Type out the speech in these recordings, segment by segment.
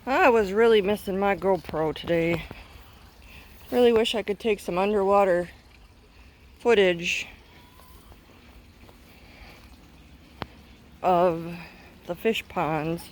I was really missing my GoPro today. Really wish I could take some underwater footage of the fish ponds.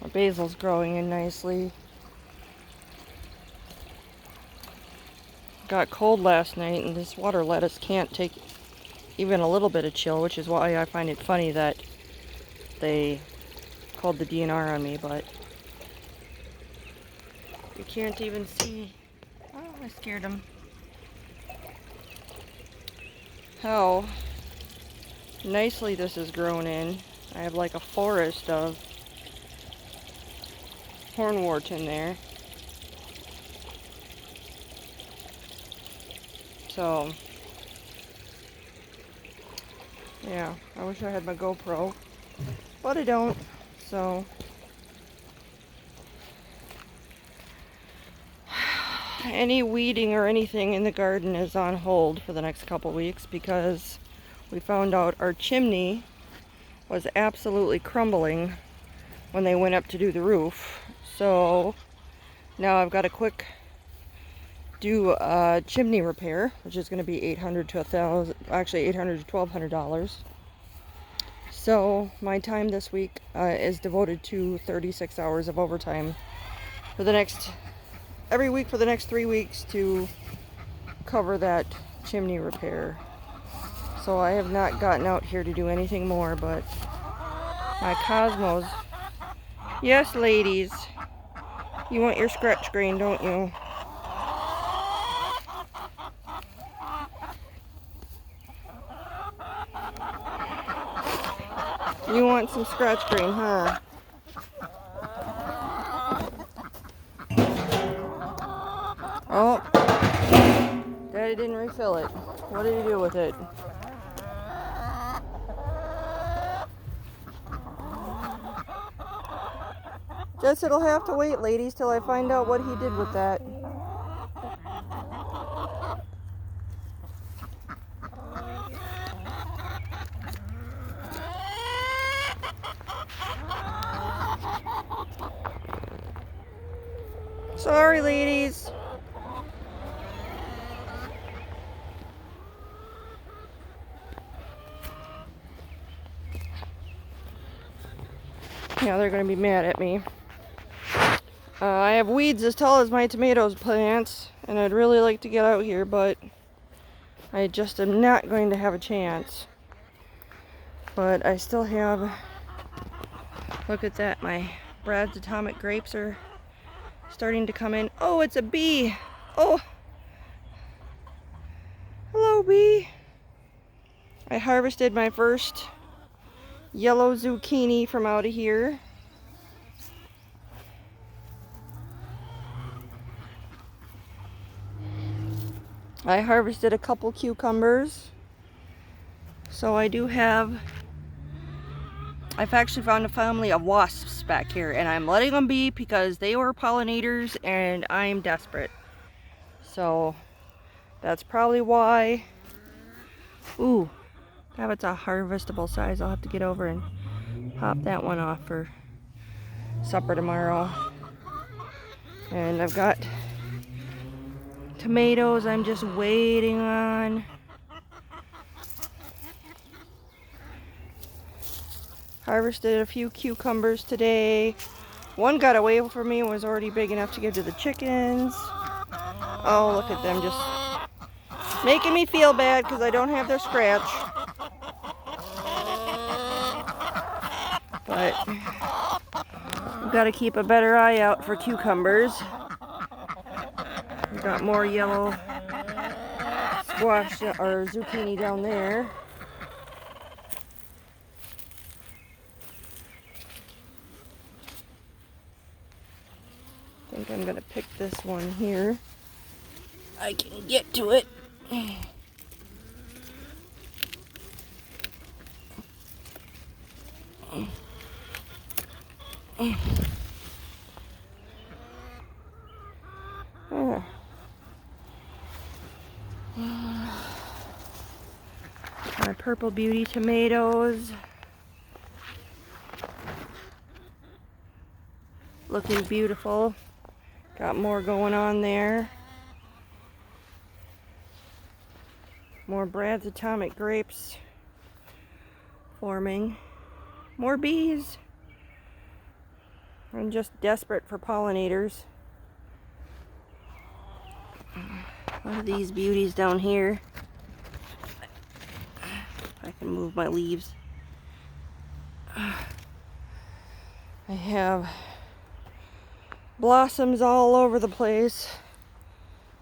My basil's growing in nicely. Got cold last night and this water lettuce can't take even a little bit of chill, which is why I find it funny that they called the DNR on me, but you can't even see. Oh, I scared him. How nicely this is grown in. I have like a forest of hornwort in there. So, yeah, I wish I had my GoPro, but I don't. So, any weeding or anything in the garden is on hold for the next couple weeks because we found out our chimney was absolutely crumbling when they went up to do the roof. So now I've got to do a chimney repair, which is going to be $800 to $800 to $1,200. So my time this week is devoted to 36 hours of overtime for every week for the next 3 weeks to cover that chimney repair. So I have not gotten out here to do anything more, but my cosmos. Yes, ladies. You want your scratch screen, don't you? You want some scratch green, huh? Oh, Daddy didn't refill it. What did he do with it? Guess it'll have to wait, ladies, till I find out what he did with that. Sorry, ladies. Yeah, they're going to be mad at me. I have weeds as tall as my tomatoes plants, and I'd really like to get out here, but I just am not going to have a chance. But I still have, look at that, my Brad's Atomic grapes are starting to come in. Oh, it's a bee. Oh, hello, bee. I harvested my first yellow zucchini from out of here. I harvested a couple cucumbers. So I do have, I've actually found a family of wasps back here, and I'm letting them be because they were pollinators and I'm desperate. So that's probably why. Ooh, that was a harvestable size. I'll have to get over and pop that one off for supper tomorrow. And I've got tomatoes I'm just waiting on. Harvested a few cucumbers today. One got away from me and was already big enough to give to the chickens. Oh, look at them just making me feel bad because I don't have their scratch. But I've got to keep a better eye out for cucumbers. We've got more yellow squash or zucchini down there. I think I'm going to pick this one here. I can get to it. My Purple Beauty tomatoes. looking beautiful. Got more going on there. More Brad's Atomic grapes forming. More bees. I'm just desperate for pollinators. One of these beauties down here. I can move my leaves. I have blossoms all over the place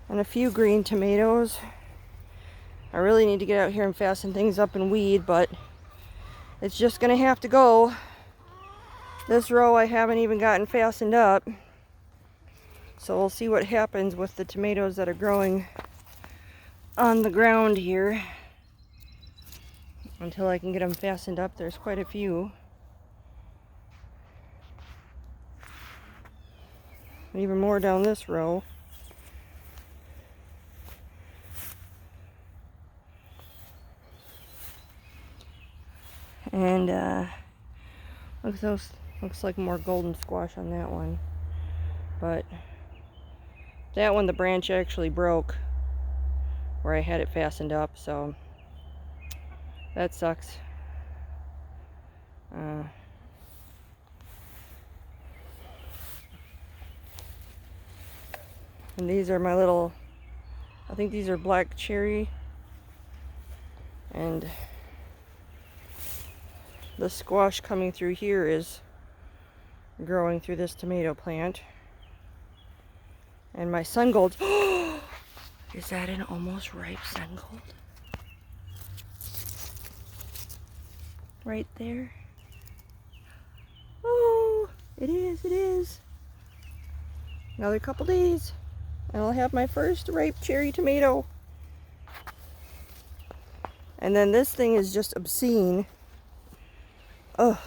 and a few green tomatoes. I really need to get out here and fasten things up and weed, but it's just gonna have to go. This row I haven't even gotten fastened up, so we'll see what happens with the tomatoes that are growing on the ground here until I can get them fastened up. There's quite a few. Even more down this row. And looks like more golden squash on that one. But that one, the branch actually broke where I had it fastened up, so that sucks. And these are my little, I think these are black cherry. And the squash coming through here is growing through this tomato plant. And my sun gold, is that an almost ripe sun gold? Right there. Oh, it is, it is. Another couple days and I'll have my first ripe cherry tomato. And then this thing is just obscene. Ugh.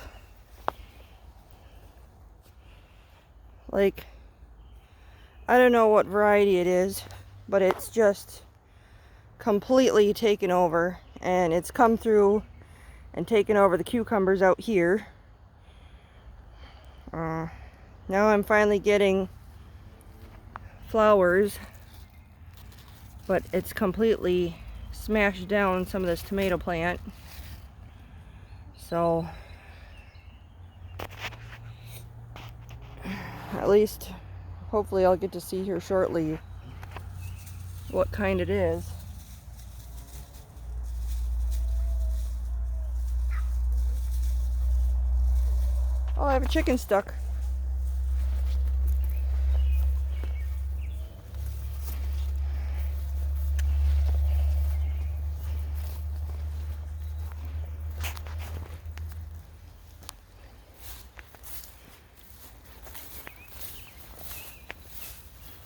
Like, I don't know what variety it is, but it's just completely taken over. And it's come through and taken over the cucumbers out here. Now I'm finally getting flowers, but it's completely smashed down some of this tomato plant. So at least hopefully I'll get to see here shortly what kind it is. Oh, I have a chicken stuck.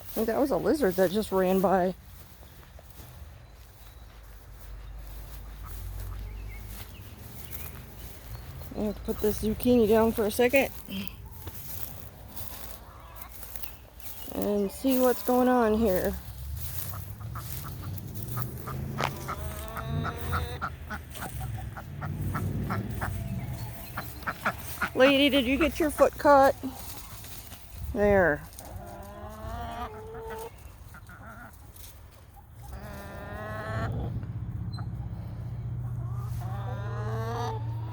I think that was a lizard that just ran by. I have to put this zucchini down for a second and see what's going on here. Lady, did you get your foot caught? There.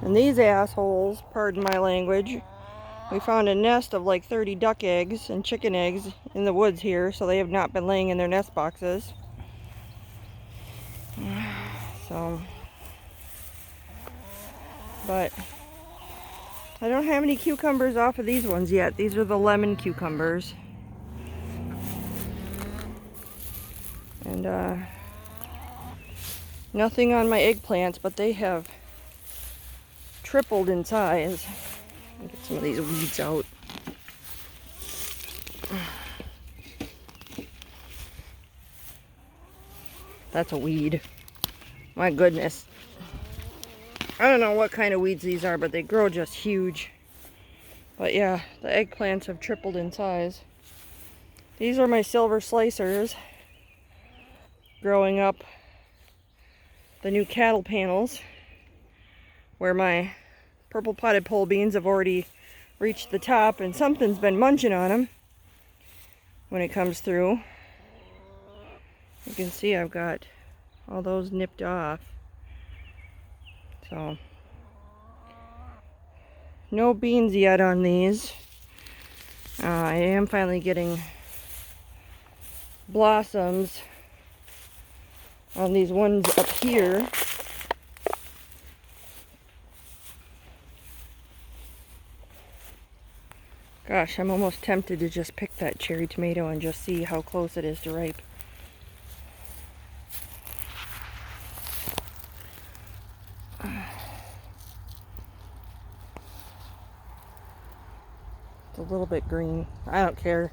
And these assholes, pardon my language, we found a nest of like 30 duck eggs and chicken eggs in the woods here, so they have not been laying in their nest boxes. So, but I don't have any cucumbers off of these ones yet. These are the lemon cucumbers. And nothing on my eggplants, but they have tripled in size. I'll get some of these weeds out. That's a weed. My goodness. I don't know what kind of weeds these are, but they grow just huge. But yeah, the eggplants have tripled in size. These are my silver slicers growing up the new cattle panels, where my purple potted pole beans have already reached the top, and something's been munching on them when it comes through. You can see I've got all those nipped off. So, no beans yet on these. I am finally getting blossoms on these ones up here. Gosh, I'm almost tempted to just pick that cherry tomato and just see how close it is to ripe. It's a little bit green. I don't care.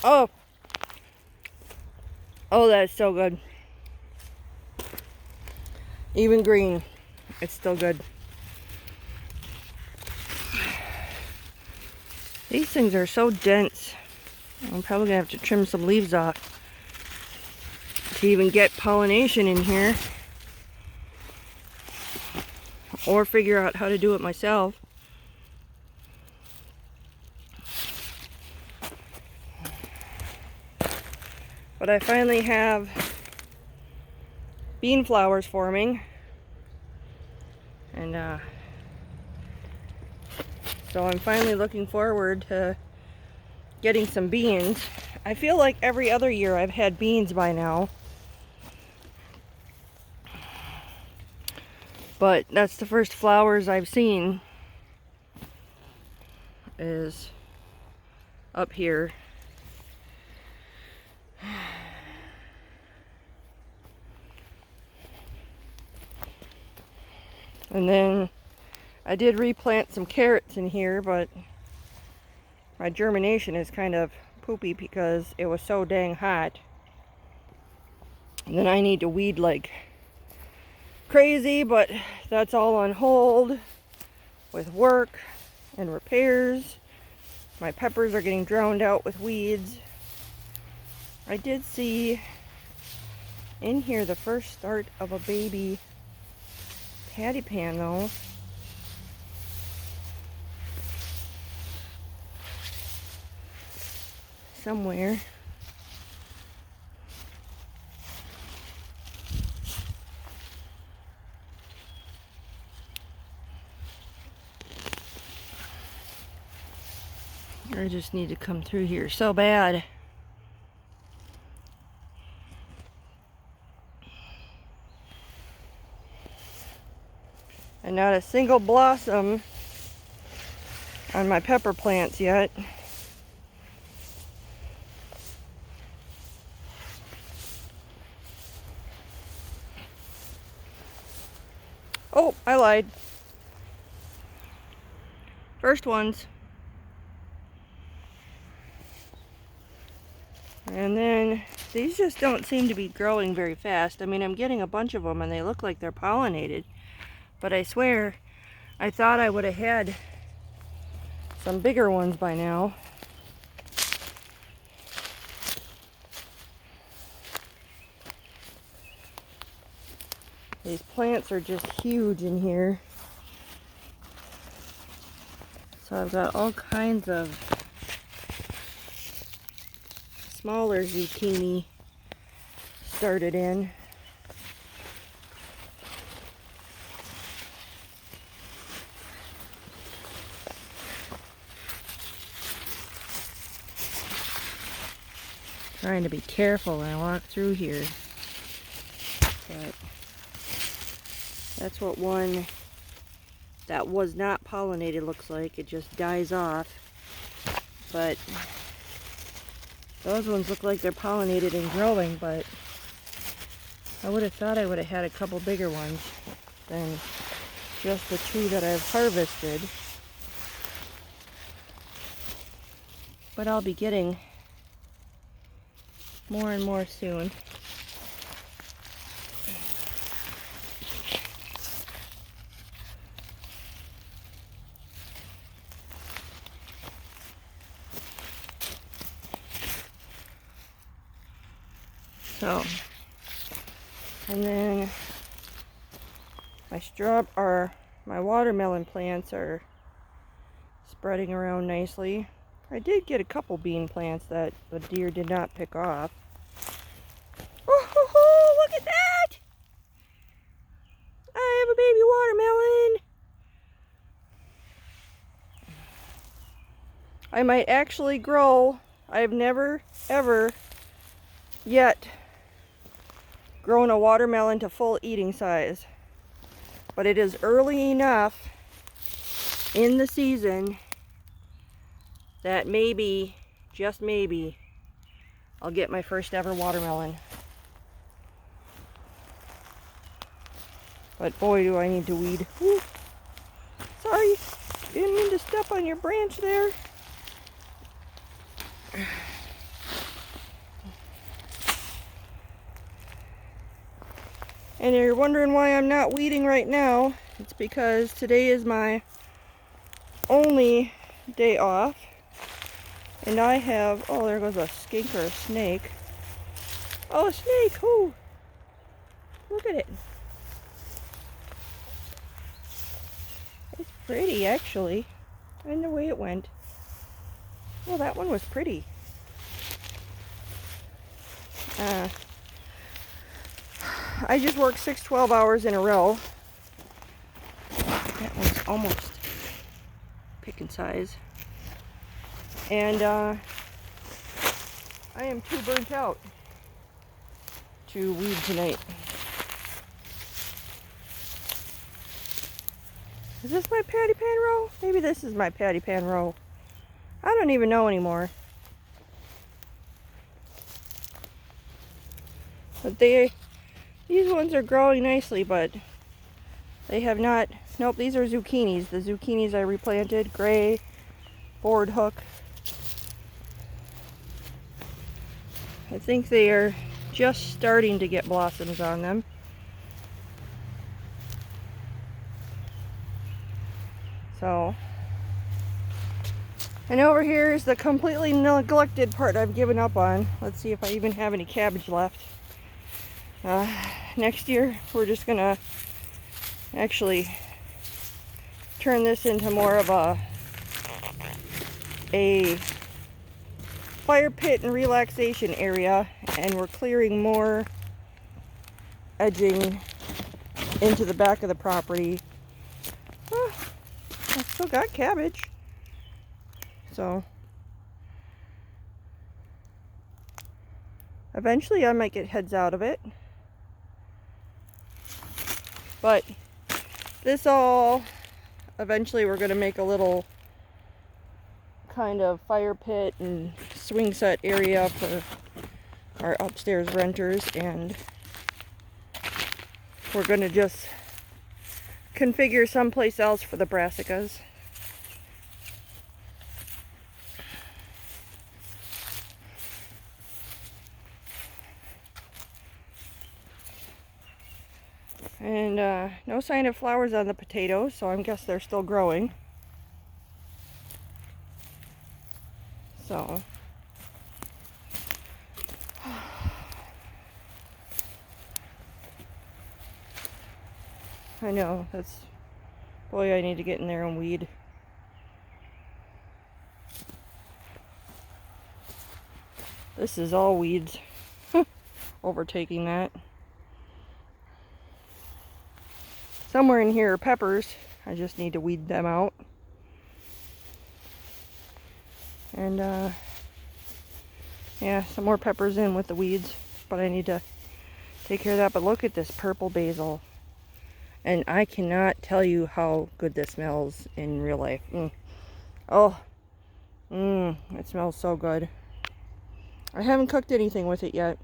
Oh. Oh, that is so good. Even green, it's still good. These things are so dense. I'm probably gonna have to trim some leaves off to even get pollination in here, or figure out how to do it myself. But I finally have bean flowers forming, and so I'm finally looking forward to getting some beans. I feel like every other year I've had beans by now, but that's the first flowers I've seen is up here. And then I did replant some carrots in here, but my germination is kind of poopy because it was so dang hot. And then I need to weed like crazy, but that's all on hold with work and repairs. My peppers are getting drowned out with weeds. I did see in here the first start of a baby patty pan though. Somewhere. I just need to come through here so bad. And not a single blossom on my pepper plants yet. Oh, I lied. First ones. And then these just don't seem to be growing very fast. I mean, I'm getting a bunch of them and they look like they're pollinated. But I swear, I thought I would have had some bigger ones by now. These plants are just huge in here. So I've got all kinds of smaller zucchini started in. Trying to be careful when I walk through here. But that's what one that was not pollinated looks like. It just dies off. But those ones look like they're pollinated and growing, but I would have thought I would have had a couple bigger ones than just the two that I've harvested. But I'll be getting more and more soon. So, and then My watermelon plants are spreading around nicely. I did get a couple bean plants that the deer did not pick off. Oh, look at that! I have a baby watermelon. I might actually grow. I have never, ever yet grown a watermelon to full eating size. But it is early enough in the season that maybe, just maybe, I'll get my first ever watermelon. But boy, do I need to weed. Woo. Sorry, didn't mean to step on your branch there. And you're wondering why I'm not weeding right now. It's because today is my only day off. And I have, oh, there goes a skink or a snake. Oh, a snake, oh, look at it. It's pretty, actually. And the way it went. Well, that one was pretty. I just worked 6 12 hours in a row. That one's almost picking size. And I am too burnt out to weed tonight. Is this my patty pan row? Maybe this is my patty pan row. I don't even know anymore. But these ones are growing nicely, but they have not, nope, these are zucchinis. The zucchinis I replanted, gray, board hook. I think they are just starting to get blossoms on them. So, and over here is the completely neglected part I've given up on. Let's see if I even have any cabbage left. Next year, we're just gonna actually turn this into more of a fire pit and relaxation area, and we're clearing more edging into the back of the property. I still got cabbage, so eventually I might get heads out of it. But this all, eventually we're going to make a little kind of fire pit and swing set area for our upstairs renters, and we're going to just configure someplace else for the brassicas. And no sign of flowers on the potatoes, so I guess they're still growing. So I know, that's, boy, I need to get in there and weed. This is all weeds. Overtaking that. Somewhere in here are peppers. I just need to weed them out. And yeah, some more peppers in with the weeds, but I need to take care of that. But look at this purple basil. And I cannot tell you how good this smells in real life. Oh, it smells so good. I haven't cooked anything with it yet.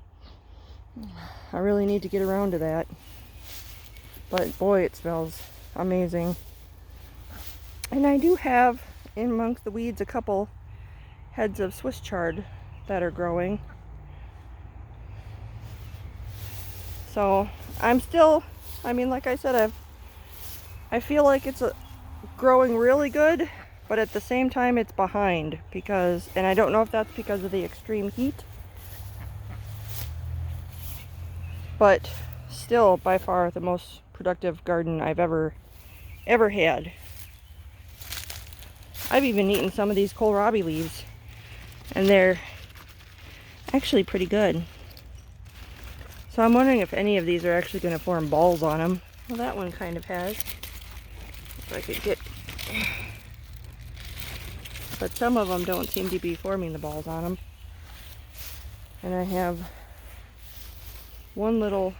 I really need to get around to that. But boy, it smells amazing. And I do have in amongst the weeds a couple heads of Swiss chard that are growing. So I'm still, I mean, like I said, I feel like it's growing really good, but at the same time it's behind because, and I don't know if that's because of the extreme heat, but still by far the most productive garden I've ever had. I've even eaten some of these kohlrabi leaves, and they're actually pretty good. So I'm wondering if any of these are actually going to form balls on them. Well, that one kind of has. If I could get... But some of them don't seem to be forming the balls on them. And I have one little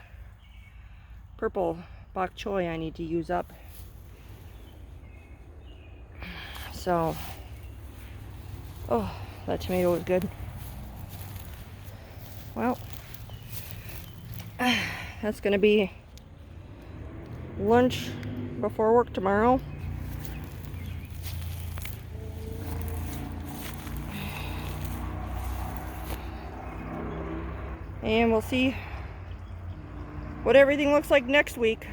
purple bok choy I need to use up. So, oh, that tomato was good. Well, that's going to be lunch before work tomorrow. And we'll see what everything looks like next week.